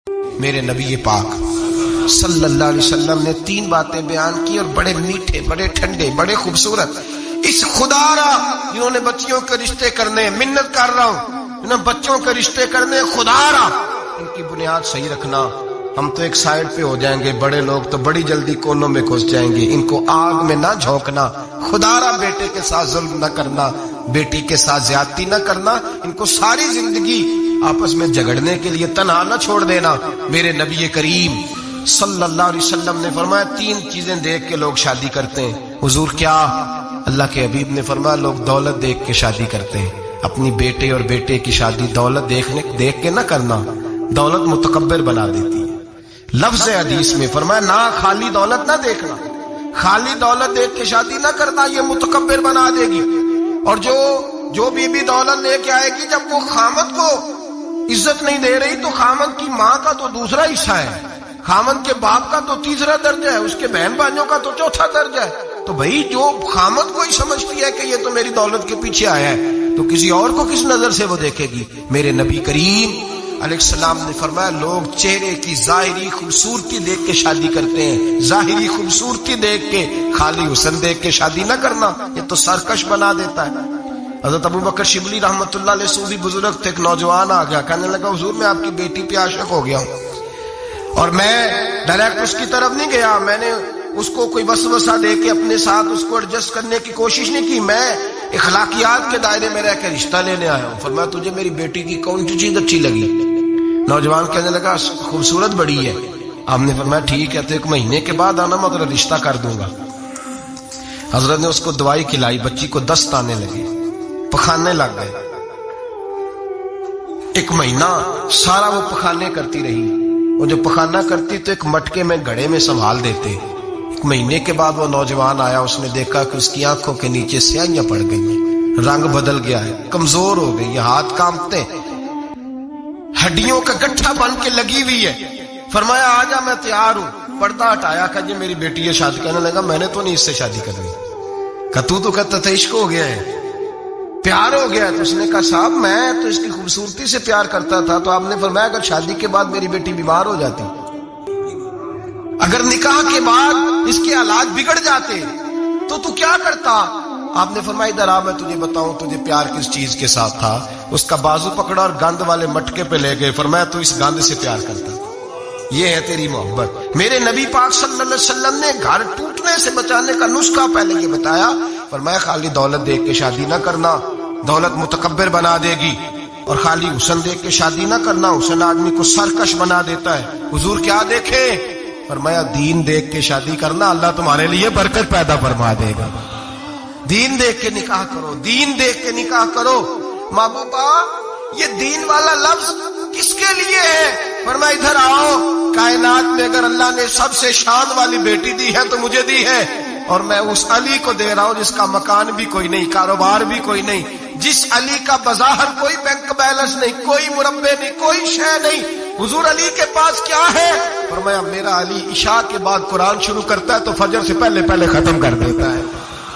میرے نبی پاک صلی اللہ علیہ وسلم نے 3 باتیں بیان کی اور بڑے میٹھے، بڑے ٹھنڈے، بڑے خوبصورت. اس خدا را جنہوں نے بچیوں کے رشتے کرنے، منت کر رہا ہوں انہوں بچوں کے رشتے کرنے، خدا را ان کی بنیاد صحیح رکھنا. ہم تو ایک سائڈ پہ ہو جائیں گے، بڑے لوگ تو بڑی جلدی کونوں میں گھس جائیں گے. ان کو آگ میں نہ جھونکنا. خدا را بیٹے کے ساتھ ظلم نہ کرنا، بیٹی کے ساتھ زیادتی نہ کرنا. ان کو ساری زندگی آپس میں جھگڑنے کے لیے تنہا نہ چھوڑ دینا. میرے نبی کریم صلی اللہ علیہ وسلم نے فرمایا 3 چیزیں دیکھ کے لوگ شادی کرتے ہیں. حضور کیا؟ اللہ کے حبیب نے فرمایا لوگ دولت دیکھ کے شادی کرتے ہیں. اپنی بیٹے اور بیٹے کی شادی دولت دیکھ کے نہ کرنا، دولت متکبر بنا دیتی ہے. لفظ حدیث میں فرمایا نہ خالی دولت نہ دیکھنا، خالی دولت دیکھ کے شادی نہ کرنا، یہ متکبر بنا دے گی. اور جو بیوی دولت لے کے آئے گی، جب وہ خامد کو عزت نہیں دے رہی تو خامد کی ماں کا تو دوسرا حصہ ہے، خامد کے باپ کا تو تیسرا درجہ ہے، اس کے بہن بھائیوں کا تو چوتھا درجہ ہے. تو بھائی جو خامد کو ہی سمجھتی ہے کہ یہ تو میری دولت کے پیچھے آیا ہے، تو کسی اور کو کس نظر سے وہ دیکھے گی؟ میرے نبی کریم علیہ السلام نے فرمایا لوگ چہرے کی ظاہری خوبصورتی دیکھ کے شادی کرتے ہیں. ظاہری خوبصورتی دیکھ کے، خالی حسن دیکھ کے شادی نہ کرنا، یہ تو سرکش بنا دیتا ہے. حضرت ابو بکر شبلی رحمۃ اللہ علیہ صوفی بزرگ تھے. ایک نوجوان آ گیا، کہنے لگا حضور میں آپ کی بیٹی پہ عاشق ہو گیا ہوں، اور میں ڈائریکٹ اس کی طرف نہیں گیا، میں نے اس کو کوئی وسوسہ دے کے اپنے ساتھ اس کو ایڈجسٹ کرنے کی کوشش نہیں کی، میں اخلاقیات کے دائرے میں رہ کے رشتہ لینے آیا ہوں. فرمایا تجھے میری بیٹی کی کون سی چیز اچھی لگی؟ نوجوان کہنے لگا خوبصورت بڑی ہے. آپ نے فرمایا ٹھیک ہے تو 1 مہینے کے بعد آنا، میں تیرا رشتہ کر دوں گا. حضرت نے اس کو دوائی کھلائی، بچی کو دست آنے لگے، پخانے لگ گئے. 1 مہینہ سارا وہ پخانے کرتی رہی. وہ جو پخانہ کرتی تو ایک مٹکے میں گھڑے میں سنبھال دیتے. 1 مہینے کے بعد وہ نوجوان آیا، اس نے دیکھا کہ اس کی آنکھوں کے نیچے سیاہیاں پڑ گئی ہیں، رنگ بدل گیا ہے، کمزور ہو گئی ہے، ہاتھ کانپتے، ہڈیوں کا گٹھا بن کے لگی ہوئی ہے. فرمایا آجا میں تیار ہوں. پردہ ہٹایا کہ جی میری بیٹی ہے شادی. کہنے لگا میں نے تو نہیں اس سے شادی کرنی. کہ تو کہتا تھا عشق ہو گیا ہے، پیار ہو گیا. تو اس نے کہا صاحب میں تو اس کی خوبصورتی سے پیار کرتا تھا. تو آپ نے فرمایا اگر شادی کے بعد میری بیٹی بیمار ہو جاتی، اگر نکاح کے بعد اس کے حالات بگڑ جاتے تو کیا کرتا؟ آپ نے فرمایا ادھر آ میں تجھے بتاؤں تجھے پیار کس چیز کے ساتھ تھا. اس کا بازو پکڑا اور گند والے مٹکے پہ لے گئے. فرمایا تو اس گند سے پیار کرتا، یہ ہے تیری محبت. میرے نبی پاک صلی اللہ علیہ وسلم نے گھر ٹوٹنے سے بچانے کا نسخہ پہلے یہ بتایا. فرمایا خالی دولت دیکھ کے شادی نہ کرنا، دولت متکبر بنا دے گی. اور خالی حسن دیکھ کے شادی نہ کرنا، حسن آدمی کو سرکش بنا دیتا ہے. حضور کیا دیکھے؟ فرمایا دین دیکھ کے شادی کرنا، اللہ تمہارے لیے برکت پیدا فرما دے گا. دین دیکھ کے نکاح کرو، دین دیکھ کے نکاح کرو. محبوبہ یہ دین والا لفظ کس کے لیے ہے؟ فرمایا ادھر آؤ، کائنات میں اگر اللہ نے سب سے شان والی بیٹی دی ہے تو مجھے دی ہے، اور میں اس علی کو دے رہا ہوں جس کا مکان بھی کوئی نہیں، کاروبار بھی کوئی نہیں، جس علی کا بظاہر کوئی بینک بیلنس نہیں، کوئی مربع نہیں، کوئی شے نہیں. حضور علی کے پاس کیا ہے؟ فرمایا میرا علی عشاء کے بعد قرآن شروع کرتا ہے تو فجر سے پہلے ختم کر دیتا ہے.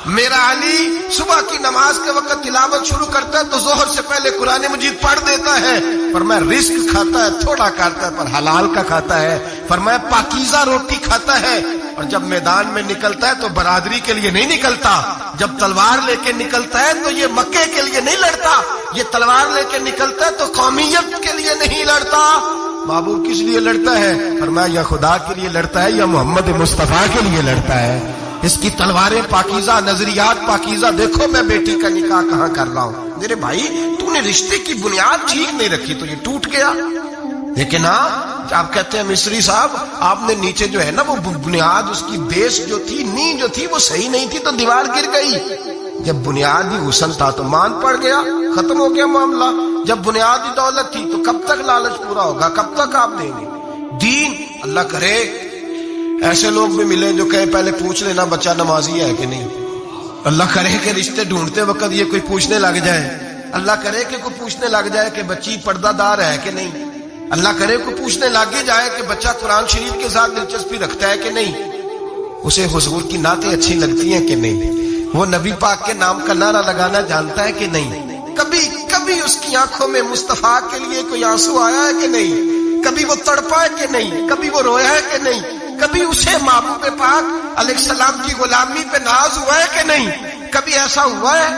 میرا علی صبح کی نماز کے وقت تلاوت شروع کرتا ہے تو ظہر سے پہلے قرآن مجید پڑھ دیتا ہے. فرمایا رزق کھاتا ہے، تھوڑا کھاتا ہے پر حلال کا کھاتا ہے. فرمایا پاکیزہ روٹی کھاتا ہے. اور جب میدان میں نکلتا ہے تو برادری کے لیے نہیں نکلتا، جب تلوار لے کے نکلتا ہے تو یہ مکے کے لیے نہیں لڑتا، یہ تلوار لے کے نکلتا ہے تو قومیت کے لیے نہیں لڑتا. محبوب کس لیے لڑتا ہے؟ فرمایا یا خدا کے لیے لڑتا ہے یا محمد مصطفیٰ کے لیے لڑتا ہے. اس کی تلواریں پاکیزہ، نظریات پاکیزہ. دیکھو میں بیٹی کا نکاح کہاں کر رہا ہوں. میرے بھائی تو نے رشتے کی بنیاد ٹھیک نہیں رکھی تو یہ ٹوٹ گیا. لیکن ہاں آپ کہتے ہیں مصری صاحب آپ نے نیچے جو ہے نا وہ بنیاد، اس کی بیس جو تھی، نیو جو تھی وہ صحیح نہیں تھی تو دیوار گر گئی. جب بنیاد ہی حسن تھا تو مان پڑ گیا، ختم ہو گیا معاملہ. جب بنیاد ہی دولت تھی تو کب تک لالچ پورا ہوگا، کب تک آپ دیں گے؟ دین اللہ کرے ایسے لوگ بھی ملے جو کہے پہلے پوچھ لینا بچہ نمازی ہے کہ نہیں. اللہ کرے کہ رشتے ڈھونڈتے وقت یہ کوئی پوچھنے لگ جائے، اللہ کرے کہ کوئی پوچھنے لگ جائے کہ بچی پردہ دار ہے کہ نہیں. اللہ کرے کوئی پوچھنے لگ جائے کہ بچہ قرآن شریف کے ساتھ دلچسپی رکھتا ہے کہ نہیں، اسے حضور کی نعتیں اچھی لگتی ہیں کہ نہیں، وہ نبی پاک کے نام کا نعرہ لگانا جانتا ہے کہ نہیں، کبھی اس کی آنکھوں میں مصطفیٰ کے لیے کوئی آنسو آیا ہے کہ نہیں، کبھی وہ تڑپا ہے کہ نہیں، کبھی وہ رویا ہے کہ نہیں، کبھی اسے محبوب پاک علیہ السلام کی غلامی پہ ناز ہوا ہے کہ نہیں، کبھی ایسا ہوا ہے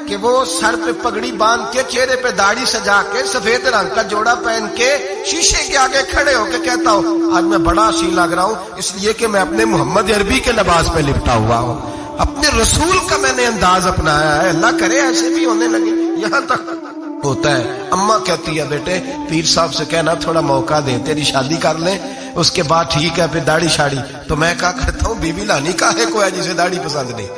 کہ وہ سر پہ پگڑی باندھ کے، چہرے پہ داڑھی سجا کے، سفید رنگ کا جوڑا پہن کے شیشے کے آگے کھڑے ہو کے کہتا ہو آج میں بڑا حسین لگ رہا ہوں اس لیے کہ میں اپنے محمد عربی کے لباس پہ لپٹا ہوا ہوں، اپنے رسول کا میں نے انداز اپنایا ہے؟ اللہ کرے ایسے بھی ہونے لگے۔ یہاں تک ہوتا ہے اماں کہتی ہے بیٹے پیر صاحب سے کہنا تھوڑا موقع دے، تیری شادی کر لیں اس کے بعد ٹھیک ہے پھر داڑھی شاڑی۔ تو میں کہا کرتا ہوں بیوی لانی کاہے کو ہے جسے داڑھی پسند نہیں،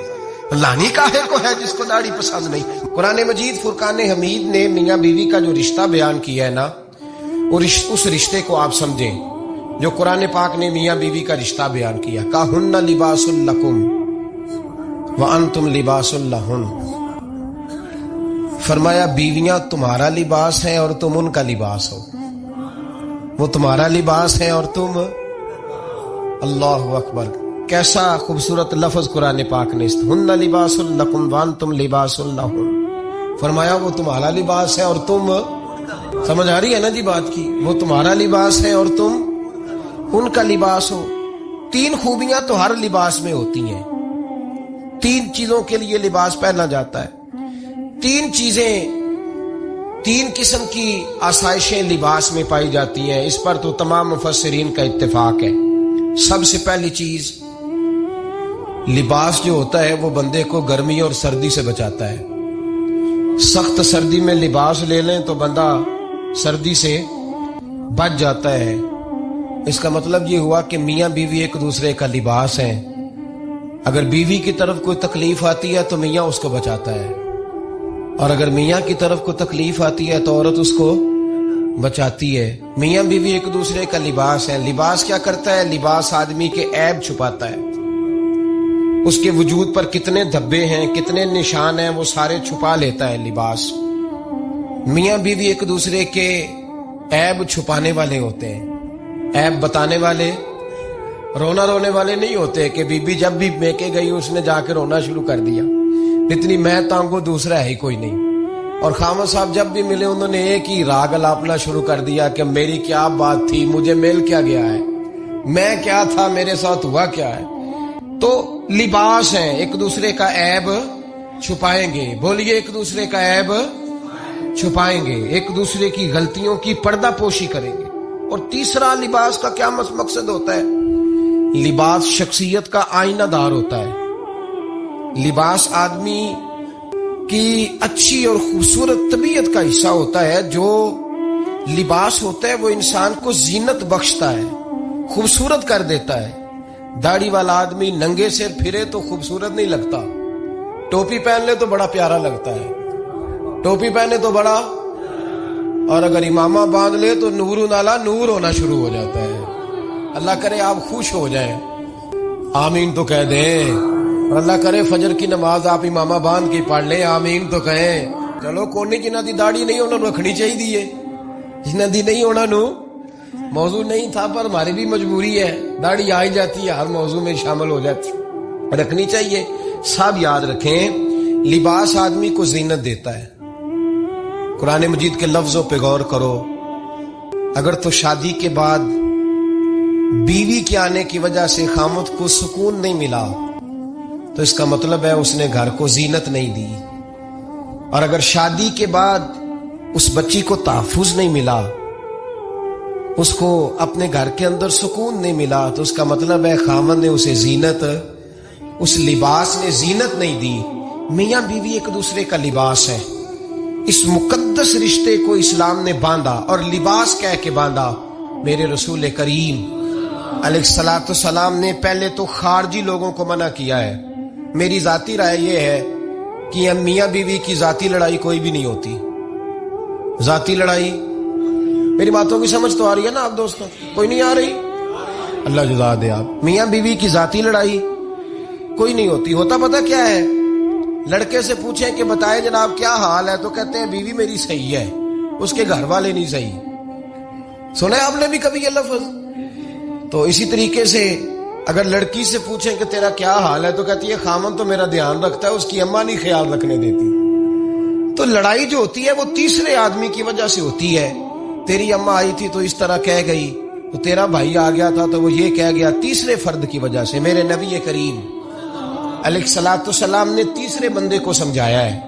لانی کاہے کو ہے جس کو داڑھی پسند نہیں۔ قرآن مجید فرقان حمید نے میاں بیوی کا جو رشتہ بیان کیا ہے نا، اس رشتے کو آپ سمجھیں جو قرآن پاک نے میاں بیوی کا رشتہ بیان کیا۔ کہن لباس لکم وانتم لباس لہن، فرمایا بیویاں تمہارا لباس ہیں اور تم ان کا لباس ہو، وہ تمہارا لباس ہے اور تم، اللہ اکبر، کیسا خوبصورت لفظ قرآن پاک نے، ہن لباس لکم وانتم لباس لہن، فرمایا وہ تمہارا لباس ہے اور تم، سمجھ آ رہی ہے نا جی بات کی، وہ تمہارا لباس ہے اور تم ان کا لباس ہو۔ تین خوبیاں تو ہر لباس میں ہوتی ہیں، تین چیزوں کے لیے لباس پہنا جاتا ہے، تین چیزیں، تین قسم کی آسائشیں لباس میں پائی جاتی ہیں، اس پر تو تمام مفسرین کا اتفاق ہے۔ سب سے پہلی چیز لباس جو ہوتا ہے وہ بندے کو گرمی اور سردی سے بچاتا ہے۔ سخت سردی میں لباس لے لیں تو بندہ سردی سے بچ جاتا ہے۔ اس کا مطلب یہ ہوا کہ میاں بیوی ایک دوسرے کا لباس ہیں، اگر بیوی کی طرف کوئی تکلیف آتی ہے تو میاں اس کو بچاتا ہے، اور اگر میاں کی طرف کوئی تکلیف آتی ہے تو عورت اس کو بچاتی ہے۔ میاں بیوی ایک دوسرے کا لباس ہے۔ لباس کیا کرتا ہے؟ لباس آدمی کے عیب چھپاتا ہے، اس کے وجود پر کتنے دھبے ہیں، کتنے نشان ہیں، وہ سارے چھپا لیتا ہے لباس۔ میاں بیوی ایک دوسرے کے عیب چھپانے والے ہوتے ہیں، عیب بتانے والے، رونا رونے والے نہیں ہوتے کہ بی بی جب بھی میکے گئی اس نے جا کے رونا شروع کر دیا، اتنی میں تانگو دوسرا ہے ہی کوئی نہیں۔ اور خامد صاحب جب بھی ملے انہوں نے ایک ہی راگ الاپنا شروع کر دیا کہ میری کیا بات تھی، مجھے مل کیا گیا ہے، میں کیا تھا، میرے ساتھ ہوا کیا ہے۔ تو لباس ہیں، ایک دوسرے کا عیب چھپائیں گے، بولیے ایک دوسرے کا عیب چھپائیں گے، ایک دوسرے کی غلطیوں کی پردہ پوشی کریں گے۔ اور تیسرا لباس کا کیا مقصد ہوتا ہے؟ لباس شخصیت کا آئینہ دار ہوتا ہے، لباس آدمی کی اچھی اور خوبصورت طبیعت کا حصہ ہوتا ہے۔ جو لباس ہوتا ہے وہ انسان کو زینت بخشتا ہے، خوبصورت کر دیتا ہے۔ داڑھی والا آدمی ننگے سر پھرے تو خوبصورت نہیں لگتا، ٹوپی پہن لے تو بڑا پیارا لگتا ہے، ٹوپی پہنے تو بڑا، اور اگر امامہ باندھ لے تو نور نالا نور ہونا شروع ہو جاتا ہے۔ اللہ کرے آپ خوش ہو جائیں، آمین تو کہہ دیں، اور اللہ کرے فجر کی نماز آپ امامہ باندھ کے پڑھ لیں، آمین تو کہیں۔ چلو کوئی جنہ دی داڑھی نہیں انہوں نے رکھنی چاہیے، جنہ دی نہیں ہونا نو موضوع نہیں تھا، پر ہماری بھی مجبوری ہے، داڑھی آ ہی جاتی ہے، ہر موضوع میں شامل ہو جاتی، رکھنی چاہیے۔ سب یاد رکھیں لباس آدمی کو زینت دیتا ہے۔ قرآن مجید کے لفظوں پہ غور کرو، اگر تو شادی کے بعد بیوی کے آنے کی وجہ سے خامد کو سکون نہیں ملا تو اس کا مطلب ہے اس نے گھر کو زینت نہیں دی، اور اگر شادی کے بعد اس بچی کو تحفظ نہیں ملا، اس کو اپنے گھر کے اندر سکون نہیں ملا، تو اس کا مطلب ہے خامد نے اسے زینت، اس لباس نے زینت نہیں دی۔ میاں بیوی ایک دوسرے کا لباس ہے، اس مقدس رشتے کو اسلام نے باندھا، اور لباس کہہ کے باندھا۔ میرے رسول کریم علیہ الصلوۃ والسلام نے پہلے تو خارجی لوگوں کو منع کیا ہے۔ میری ذاتی رائے یہ ہے کہ میاں بیوی کی ذاتی لڑائی کوئی بھی نہیں ہوتی، ذاتی لڑائی، میری باتوں کی سمجھ تو آ رہی ہے نا آپ دوستوں؟ کوئی نہیں آ رہی؟ اللہ جزا دے آپ۔ میاں بیوی کی ذاتی لڑائی کوئی نہیں ہوتی، ہوتا پتہ کیا ہے؟ لڑکے سے پوچھیں کہ بتائے جناب کیا حال ہے، تو کہتے ہیں بیوی میری صحیح ہے، اس کے گھر والے نہیں صحیح۔ سنے آپ نے بھی کبھی یہ لفظ؟ تو اسی طریقے سے اگر لڑکی سے پوچھیں کہ تیرا کیا حال ہے تو کہتی ہے خامن تو میرا دھیان رکھتا ہے، اس کی اماں نہیں خیال رکھنے دیتی۔ تو لڑائی جو ہوتی ہے وہ تیسرے آدمی کی وجہ سے ہوتی ہے، تیری اماں آئی تھی تو اس طرح کہہ گئی، تو تیرا بھائی آ گیا تھا تو وہ یہ کہہ گیا۔ تیسرے فرد کی وجہ سے میرے نبی کریم علیہ الصلوۃ والسلام نے تیسرے بندے کو سمجھایا ہے،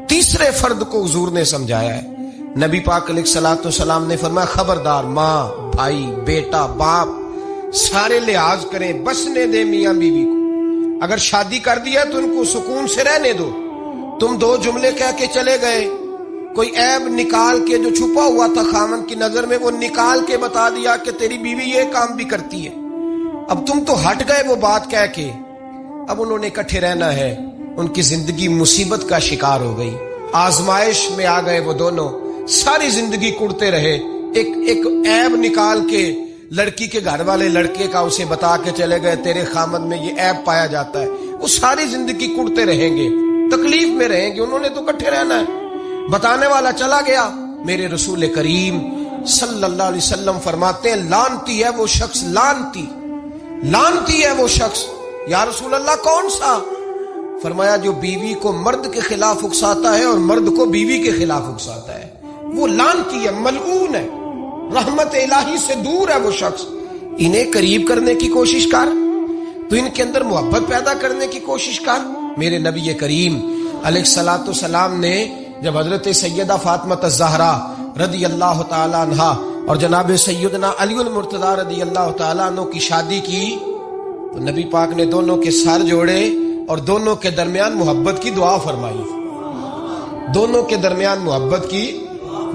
تیسرے فرد کو حضور نے سمجھایا ہے۔ نبی پاک علیہ الصلوۃ والسلام نے فرمایا خبردار، ماں، بھائی، بیٹا، باپ سارے لحاظ کریں، بسنے دے میاں بیوی کو۔ اگر شادی کر دیا تو ان کو سکون سے رہنے دو۔ تم دو جملے کہہ کے چلے گئے، کوئی عیب نکال کے جو چھپا ہوا تھا خامن کی نظر میں وہ نکال کے بتا دیا کہ تیری بیوی یہ کام بھی کرتی ہے۔ اب تم تو ہٹ گئے وہ بات کہہ کے، اب انہوں نے اکٹھے رہنا ہے، ان کی زندگی مصیبت کا شکار ہو گئی، آزمائش میں آ گئے وہ دونوں، ساری زندگی کڑتے رہے۔ ایک عیب نکال کے لڑکی کے گھر والے لڑکے کا اسے بتا کے چلے گئے تیرے خامد میں یہ عیب پایا جاتا ہے، وہ ساری زندگی کڑتے رہیں گے، تکلیف میں رہیں گے۔ انہوں نے تو اکٹھے رہنا ہے۔ بتانے والا چلا گیا، میرے رسول کریم صلی اللہ علیہ وسلم فرماتے ہیں لعنتی ہے وہ شخص، لعنتی ہے وہ شخص۔ یا رسول اللہ کون سا؟ فرمایا جو بیوی کو مرد کے خلاف اکساتا ہے اور مرد کو بیوی کے خلاف اکساتا ہے، وہ لعنتی ہے، ملعون ہے، رحمت الہی سے دور ہے وہ شخص۔ انہیں قریب کرنے کی کوشش کر، تو ان کے اندر محبت پیدا کرنے کی کوشش کر۔ میرے نبی کریم علیہ الصلوۃ والسلام نے جب حضرت سیدہ فاطمہ الزہرا رضی اللہ تعالی عنہا اور جناب سیدنا علی المرتضی رضی اللہ تعالی عنہ کی شادی کی تو نبی پاک نے دونوں کے سر جوڑے اور دونوں کے درمیان محبت کی دعا فرمائی، دونوں کے درمیان محبت کی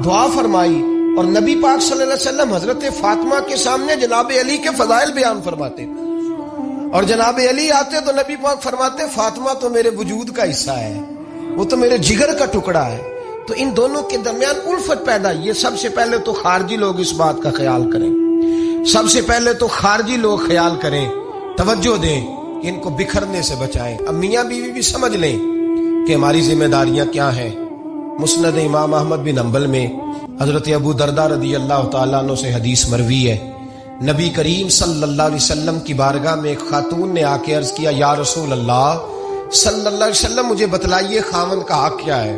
دعا فرمائی۔ اور نبی پاک صلی اللہ علیہ وسلم حضرت فاطمہ کے سامنے جناب علی کے فضائل بیان فرماتے تھے، اور جناب علی آتے تو نبی پاک فرماتے فاطمہ تو میرے وجود کا حصہ ہے، وہ تو میرے جگر کا ٹکڑا ہے۔ تو ان دونوں کے درمیان الفت پیدا، یہ سب سے پہلے تو خارجی لوگ اس بات کا خیال کریں، سب سے پہلے تو خارجی لوگ خیال کریں، توجہ دیں، ان کو بکھرنے سے بچائیں۔ اب میاں بیوی بھی سمجھ لیں کہ ہماری ذمہ داریاں کیا ہیں۔ مسند امام احمد بن حنبل میں حضرت ابو درداء رضی اللہ تعالیٰ عنہ سے حدیث مروی ہے، نبی کریم صلی اللہ علیہ وسلم کی بارگاہ میں ایک خاتون نے آ کے عرض کیا یا رسول اللہ صلی اللہ علیہ وسلم مجھے بتلائیے خاوند کا حق کیا ہے۔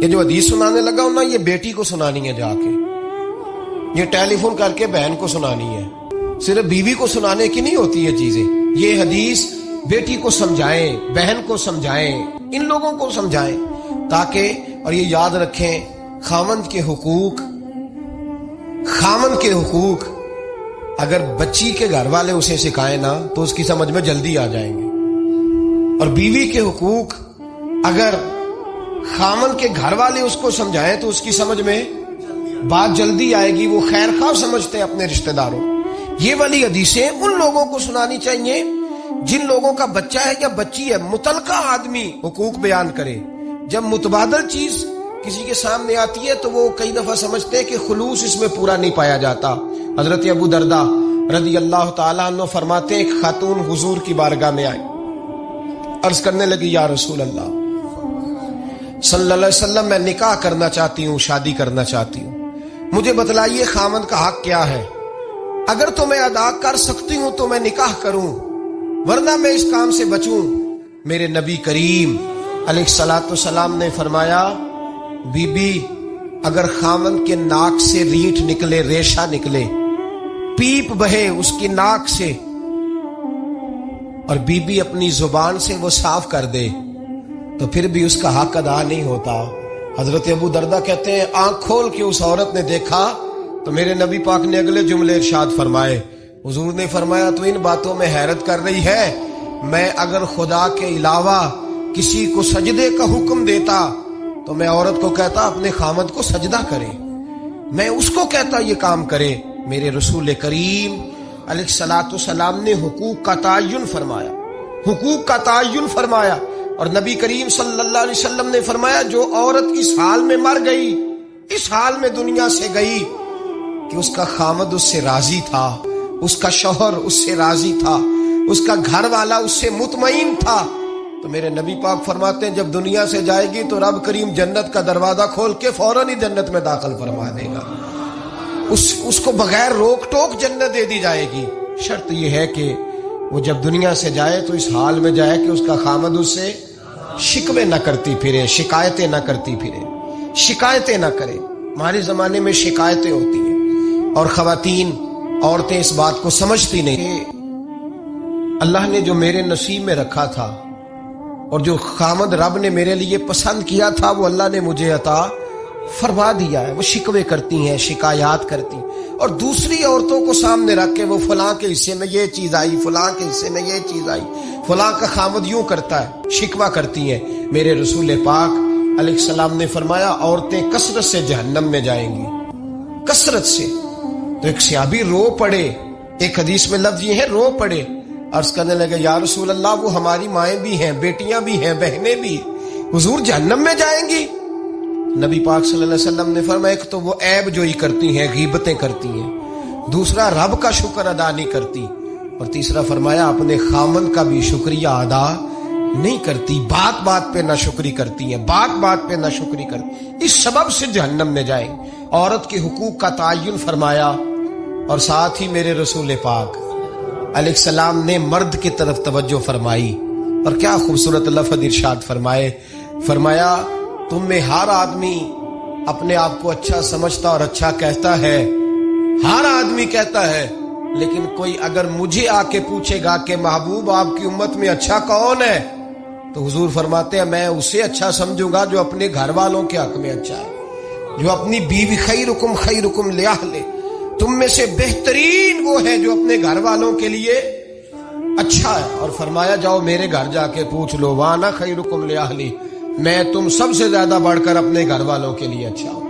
یہ جو حدیث سنانے لگا ہوں نا، یہ بیٹی کو سنانی ہے، جا کے یہ ٹیلی فون کر کے بہن کو سنانی ہے، صرف بیوی کو سنانے کی نہیں ہوتی یہ چیزیں۔ یہ حدیث بیٹی کو سمجھائیں، بہن کو سمجھائیں، ان لوگوں کو سمجھائیں، تاکہ اور یہ یاد رکھیں خاوند کے حقوق، خاوند کے حقوق اگر بچی کے گھر والے اسے سکھائیں نا تو اس کی سمجھ میں جلدی آ جائیں گے، اور بیوی کے حقوق اگر خاوند کے گھر والے اس کو سمجھائیں تو اس کی سمجھ میں بات جلدی آئے گی، وہ خیر خواہ سمجھتے ہیں اپنے رشتہ داروں۔ یہ والی حدیثیں ان لوگوں کو سنانی چاہیے جن لوگوں کا بچہ ہے یا بچی ہے، متعلقہ آدمی حقوق بیان کرے۔ جب متبادل چیز کسی کے سامنے آتی ہے تو وہ کئی دفعہ سمجھتے ہیں کہ خلوص اس میں پورا نہیں پایا جاتا۔ حضرت ابو درداء رضی اللہ تعالیٰ عنہ فرماتے ہیں ایک خاتون حضور کی بارگاہ میں آئی، عرض کرنے لگی یا رسول اللہ صلی اللہ علیہ وسلم میں نکاح کرنا چاہتی ہوں، شادی کرنا چاہتی ہوں، مجھے بتلائیے خاوند کا حق کیا ہے، اگر تو میں ادا کر سکتی ہوں تو میں نکاح کروں ورنہ میں اس کام سے بچوں۔ میرے نبی کریم علیہ الصلوۃ والسلام نے فرمایا بی بی اگر خاوند کے ناک سے ریٹھ نکلے، ریشہ نکلے، پیپ بہے اس کی ناک سے اور بی بی اپنی زبان سے وہ صاف کر دے تو پھر بھی اس کا حق ادا نہیں ہوتا۔ حضرت ابو درداء کہتے ہیں آنکھ کھول کے اس عورت نے دیکھا تو میرے نبی پاک نے اگلے جملے ارشاد فرمائے، حضور نے فرمایا تو ان باتوں میں حیرت کر رہی ہے، میں اگر خدا کے علاوہ کسی کو سجدے کا حکم دیتا تو میں عورت کو کہتا اپنے خاوند کو سجدہ کرے، میں اس کو کہتا یہ کام کرے۔ میرے رسول کریم علیہ الصلوۃ والسلام نے حقوق کا تعین فرمایا، حقوق کا تعین فرمایا، اور نبی کریم صلی اللہ علیہ وسلم نے فرمایا جو عورت اس حال میں مر گئی، اس حال میں دنیا سے گئی کہ اس کا خاوند اس سے راضی تھا، اس کا شوہر اس سے راضی تھا، اس کا گھر والا اس سے مطمئن تھا، تو میرے نبی پاک فرماتے ہیں جب دنیا سے جائے گی تو رب کریم جنت کا دروازہ کھول کے فوراً ہی جنت میں داخل فرما دے گا، اس کو بغیر روک ٹوک جنت دے دی جائے گی۔ شرط یہ ہے کہ وہ جب دنیا سے جائے تو اس حال میں جائے کہ اس کا خاوند اس سے شکوے نہ کرتی پھرے، شکایتیں نہ کرتی پھرے، شکایتیں نہ کرے۔ ہمارے زمانے میں شکایتیں ہوتی ہیں، اور خواتین عورتیں اس بات کو سمجھتی نہیں کہ اللہ نے جو میرے نصیب میں رکھا تھا اور جو خامد رب نے میرے لیے پسند کیا تھا وہ اللہ نے مجھے عطا فرما دیا ہے. وہ شکوے کرتی ہیں، شکایات کرتی ہیں، اور دوسری عورتوں کو سامنے رکھ کے وہ فلاں کے حصے میں یہ چیز آئی، فلاں کے حصے میں یہ چیز آئی، فلاں کا خامد یوں کرتا ہے، شکوہ کرتی ہیں. میرے رسول پاک علیہ السلام نے فرمایا عورتیں کثرت سے جہنم میں جائیں گی، کثرت سے. تو ایک صحابی رو پڑے، ایک حدیث میں لفظ یہ ہے رو پڑے، عرض کرنے لگے یا رسول اللہ وہ ہماری مائیں بھی ہیں، بیٹیاں بھی ہیں، بہنیں بھی، حضور جہنم میں جائیں گی؟ نبی پاک صلی اللہ علیہ وسلم نے فرمایا ایک تو وہ عیب جوئی کرتی ہیں، غیبتیں کرتی ہیں، دوسرا رب کا شکر ادا نہیں کرتی، اور تیسرا فرمایا اپنے خامن کا بھی شکریہ ادا نہیں کرتی، بات بات پہ ناشکری کرتی ہیں، بات بات پہ ناشکری کرتی، اس سبب سے جہنم میں جائیں. عورت کے حقوق کا تعین فرمایا، اور ساتھ ہی میرے رسول پاک علیہ السلام نے مرد کی طرف توجہ فرمائی. اور کیا خوبصورت لفظ ارشاد فرمایا تم میں ہر آدمی اپنے آپ کو اچھا سمجھتا اور اچھا کہتا ہے، ہر آدمی کہتا ہے، لیکن کوئی اگر مجھے آ کے پوچھے گا کہ محبوب آپ کی امت میں اچھا کون ہے، تو حضور فرماتے ہیں میں اسے اچھا سمجھوں گا جو اپنے گھر والوں کے حق میں اچھا ہے، جو اپنی بیوی خیرکم لأہلہ، تم میں سے بہترین وہ ہے جو اپنے گھر والوں کے لیے اچھا ہے. اور فرمایا جاؤ میرے گھر جا کے پوچھ لو وانا خیرکم لأہلی، میں تم سب سے زیادہ بڑھ کر اپنے گھر والوں کے لیے اچھا ہوں.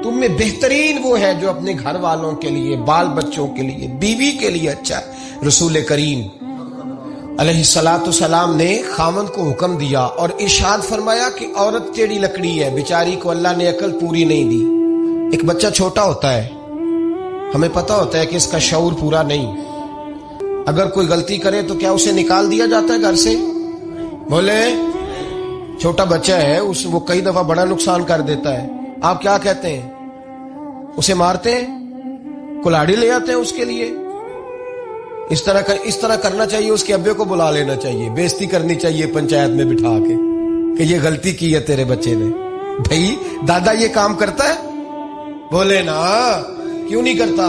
تم میں بہترین وہ ہے جو اپنے گھر والوں کے لیے، بال بچوں کے لیے، بیوی کے لیے اچھا ہے. رسول کریم علیہ السلام نے خامن کو حکم دیا اور ارشاد فرمایا کہ عورت ٹیڑھی لکڑی ہے، بیچاری کو اللہ نے عقل پوری نہیں دی. ایک بچہ چھوٹا ہوتا ہے، ہمیں پتا ہوتا ہے کہ اس کا شعور پورا نہیں، اگر کوئی غلطی کرے تو کیا اسے نکال دیا جاتا ہے گھر سے؟ بولے چھوٹا بچہ ہے، وہ کئی دفعہ بڑا نقصان کر دیتا ہے، آپ کیا کہتے ہیں؟ اسے مارتے ہیں، کلاڑی لے آتے ہیں اس کے لیے. اس طرح کرنا چاہیے، اس کے ابے کو بلا لینا چاہیے، بےزتی کرنی چاہیے پنچایت میں بٹھا کے کہ یہ غلطی کی ہے تیرے بچے نے. بھائی دادا یہ کام کرتا ہے؟ بولے نا کیوں نہیں کرتا؟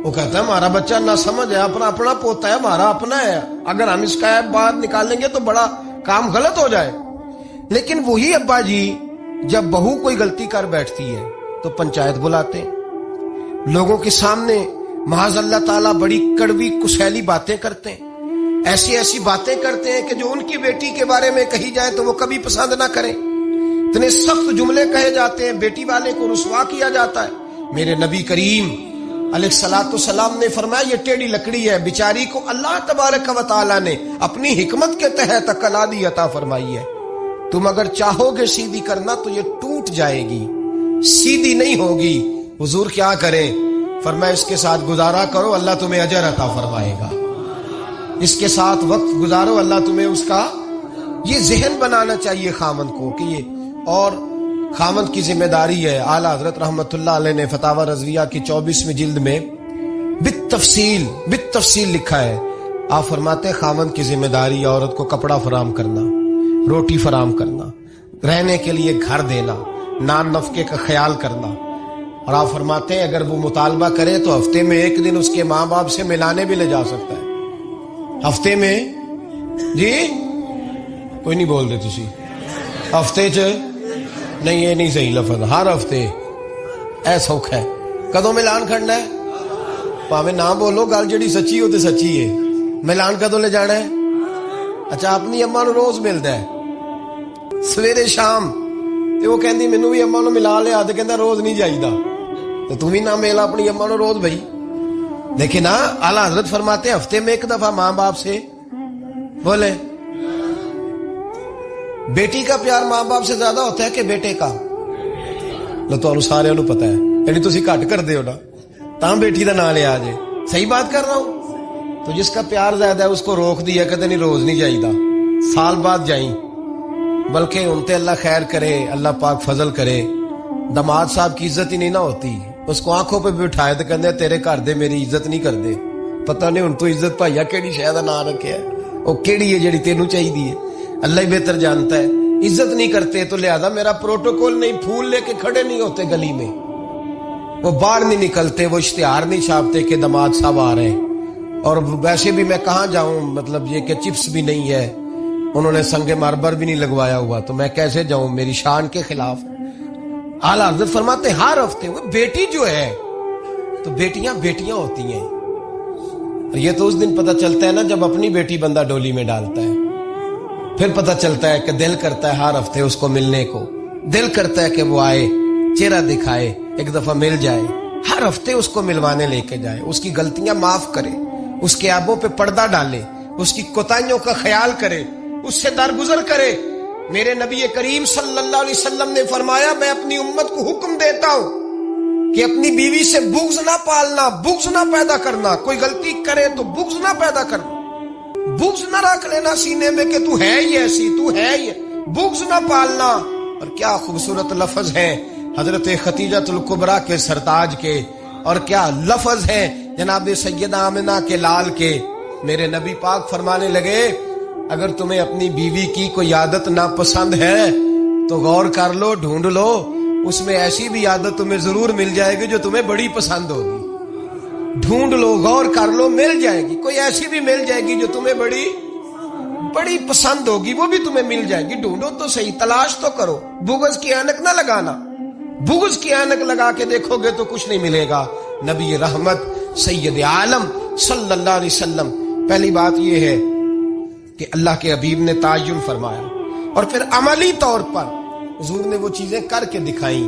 وہ کہتا ہے ہمارا بچہ نہ سمجھ ہے، اپنا پوتا ہے، ہمارا اپنا ہے، اگر ہم اس کا باہر نکالیں گے تو بڑا کام غلط ہو جائے. لیکن وہی ابا جی جب بہو کوئی غلطی کر بیٹھتی ہے تو پنچایت بلاتے ہیں، لوگوں کے سامنے معاذ اللہ تعالیٰ بڑی کڑوی کسیلی باتیں کرتے ہیں، ایسی باتیں کرتے ہیں کہ جو ان کی بیٹی کے بارے میں کہی جائے تو وہ کبھی پسند نہ کریں. اتنے سخت جملے کہے جاتے ہیں، بیٹی والے کو رسوا کیا جاتا ہے. میرے نبی کریم علیہ السلام نے فرمایا یہ ٹیڑھی لکڑی ہے، بیچاری کو اللہ تبارک و تعالیٰ نے اپنی حکمت کے تحت عقل عادی عطا فرمائی ہے. تم اگر چاہو گے سیدھی کرنا تو یہ ٹوٹ جائے گی، سیدھی نہیں ہوگی. حضور کیا کریں؟ فرمایا اس کے ساتھ گزارا کرو، اللہ تمہیں اجر عطا فرمائے گا. اس کے ساتھ وقت گزارو، اللہ تمہیں اس کا، یہ ذہن بنانا چاہیے خامن کو کہ یہ، اور خامن کی ذمہ داری ہے. اعلیٰ حضرت رحمت اللہ علیہ نے فتاوی رضویہ کی 24ویں جلد میں بالتفصیل لکھا ہے. آپ فرماتے ہیں خامن کی ذمہ داری عورت کو کپڑا فراہم کرنا، روٹی فراہم کرنا، رہنے کے لیے گھر دینا، نان نفقے کا خیال کرنا. اور آپ فرماتے ہیں اگر وہ مطالبہ کرے تو ہفتے میں ایک دن اس کے ماں باپ سے ملانے بھی لے جا سکتا ہے. ہفتے میں جی کوئی نہیں بول دے تسی ہفتے چ نہیں، یہ نہیں صحیح لفظ، ہر ہفتے اے سوکھ ہے. کدوں ملان کھڑنا ہے؟ پاویں نہ بولو، گل جڑی سچی ہو تے سچی ہے. ملان کدوں لے جانا ہے؟ اچھا اپنی اماں نو روز ملدا ہے سویرے شام، تے وہ کہندی مینوں بھی اماں نو ملا لیا، تے کہندا روز نہیں جائیدا. تو تم بھی نہ ملا اپنی اماں نو روز بھائی. لیکن اعلیٰ حضرت فرماتے ہیں ہفتے میں ایک دفعہ ماں باپ سے بولے. بیٹی کا پیار ماں باپ سے زیادہ ہوتا ہے کہ بیٹے کا؟ لو تو سارے انہوں پتا ہے، یعنی تسی گھٹ کر دے ہو نا تاں بیٹی دا نام لیا جے. صحیح بات کر رہا ہوں. تو جس کا پیار زیادہ ہے اس کو روک دیا، کہتے نہیں روز نہیں جائیدا، سال بعد جائیں. بلکہ ان تے اللہ خیر کرے، اللہ پاک فضل کرے. داماد صاحب کی عزت ہی نہیں نہ ہوتی، اس کو آنکھوں پہ بھی اٹھائے تو کہندے تیرے گھر دے میری عزت نہیں کردے. پتہ نہیں ہن تو عزت بھائیا کیڑی شے دا نام رکھیا ہے، او کیڑی ہے جڑی تینوں چاہیے، اللہ ہی بہتر جانتا ہے. عزت نہیں کرتے تو لہذا میرا پروٹوکول نہیں، پھول لے کے کھڑے نہیں ہوتے گلی میں. وہ باہر نہیں نکلتے، وہ اشتہار نہیں چھاپتے کہ داماد صاحب آ رہے ہیں، اور ویسے بھی میں کہاں جاؤں، مطلب یہ کہ چپس بھی نہیں ہے، انہوں نے سنگ ماربر بھی نہیں لگوایا ہوا، تو میں کیسے جاؤں، میری شان کے خلاف۔ اعلیٰ حضرت فرماتے ہر ہفتے وہ بیٹی جو ہے، تو بیٹیاں بیٹیاں ہوتی ہیں، اور یہ تو اس دن پتہ چلتا ہے نا جب اپنی بیٹی بندہ ڈولی میں ڈالتا ہے، پھر پتہ چلتا ہے کہ دل کرتا ہے ہر ہفتے اس کو ملنے کو، دل کرتا ہے کہ وہ آئے، چہرہ دکھائے، ایک دفعہ مل جائے، ہر ہفتے اس کو ملوانے لے کے جائے، اس کی غلطیاں معاف کرے، اس کے عیبوں پہ پردہ ڈالے، اس کی کوتاہیوں کا خیال کرے، اس سے درگزر کرے۔ میرے نبی کریم صلی اللہ علیہ وسلم نے فرمایا میں اپنی امت کو حکم دیتا ہوں کہ اپنی بیوی سے بغض نہ پالنا، بغض نہ پیدا کرنا، کوئی غلطی کرے تو بغض نہ پیدا کرنا، بغض نہ رکھ لینا سینے میں کہ تو ہے ہی ایسی، تو ہے ہی، بغض نہ پالنا۔ اور کیا خوبصورت لفظ ہے حضرت خدیجہ الکبریٰ کے سرتاج کے، اور کیا لفظ ہے جناب سیدہ آمنہ کے لال کے۔ میرے نبی پاک فرمانے لگے اگر تمہیں اپنی بیوی کی کوئی عادت ناپسند ہے تو غور کر لو، ڈھونڈ لو، اس میں ایسی بھی عادت تمہیں ضرور مل جائے گی جو تمہیں بڑی پسند ہوگی، ڈھونڈ لو، غور کر لو، مل جائے گی، کوئی ایسی بھی مل جائے گی جو تمہیں بڑی پسند ہوگی، وہ بھی تمہیں مل جائے گی، ڈھونڈو تو صحیح، تلاش تو کرو، بغض کی اینک نہ لگانا، بغض کی اینک لگا کے دیکھو گے تو کچھ نہیں ملے گا۔ نبی رحمت سید عالم صلی اللہ علیہ وسلم، پہلی بات یہ ہے کہ اللہ کے حبیب نے تعین فرمایا، اور پھر عملی طور پر حضور نے وہ چیزیں کر کے دکھائیں